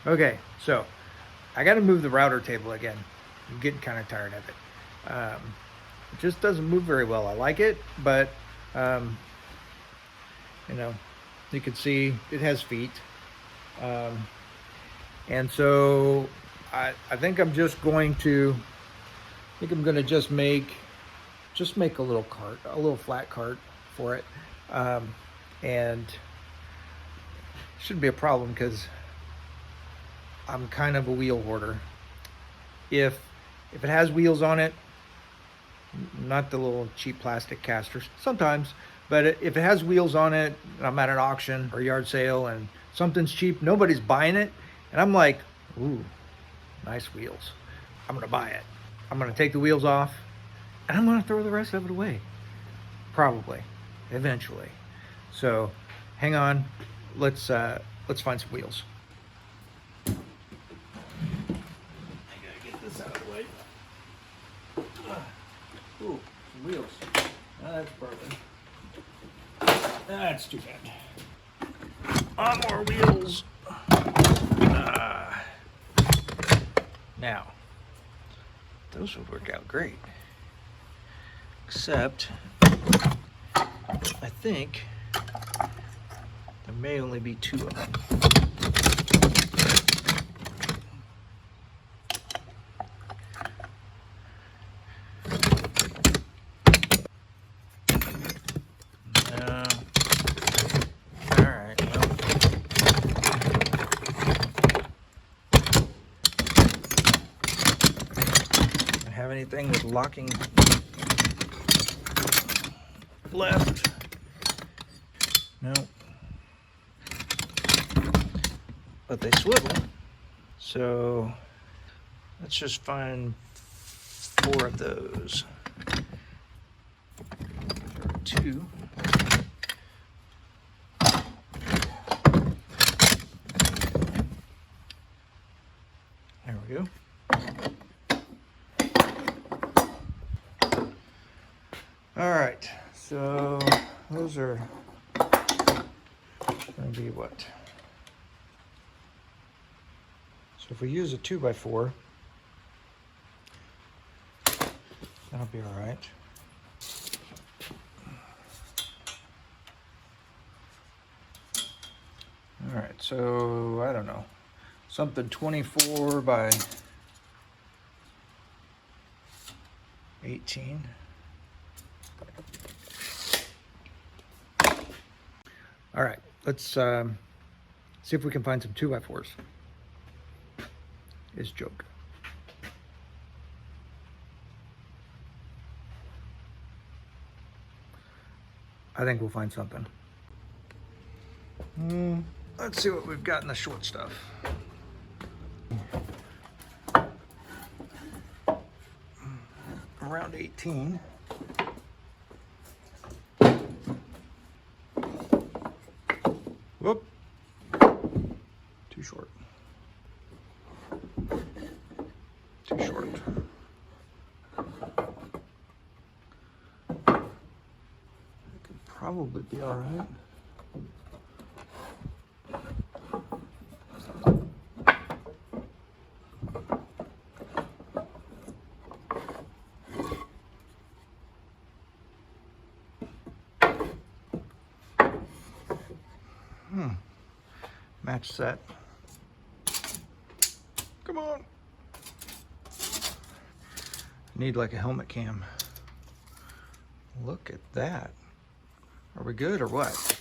Okay, so I got to move the router table again. I'm getting kind of tired of it. It just doesn't move very well. I like it, but um, you know, you can see it has feet, um, and so I think I'm just going to. I think I'm going to just make a little cart, a little flat cart for it, and shouldn't be a problem because I'm kind of a wheel hoarder. If if it has wheels on it, not the little cheap plastic casters, sometimes, but if it has wheels on it, I'm at an auction or yard sale and something's cheap, nobody's buying it, and I'm like, ooh, nice wheels. I'm gonna buy it. I'm gonna take the wheels off, and I'm gonna throw the rest of it away. Probably, eventually. So, hang on. Let's find some wheels. I gotta get this out of the way. Ooh, some wheels. That's perfect. That's too bad. On more wheels. Now, those would work out great. Except, I think there may only be 2 of them. Anything with locking left? No. But they swivel. So let's just find 4 of those. Or 2. There we go. All right, so those are going to be what? So if we use a 2x4, that'll be all right. All right, so I don't know, something 24 by 18. All right, let's see if we can find some 2x4s. Is joke. I think we'll find something. Let's see what we've got in the short stuff. Around 18. Whoop. Too short. Too short. It could probably be all right. Match set. Come on. Need like a helmet cam. Look at that. Are we good or what?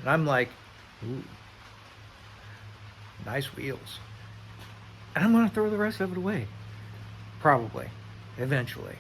And I'm like, ooh, nice wheels. And I'm going to throw the rest of it away. Probably. Eventually.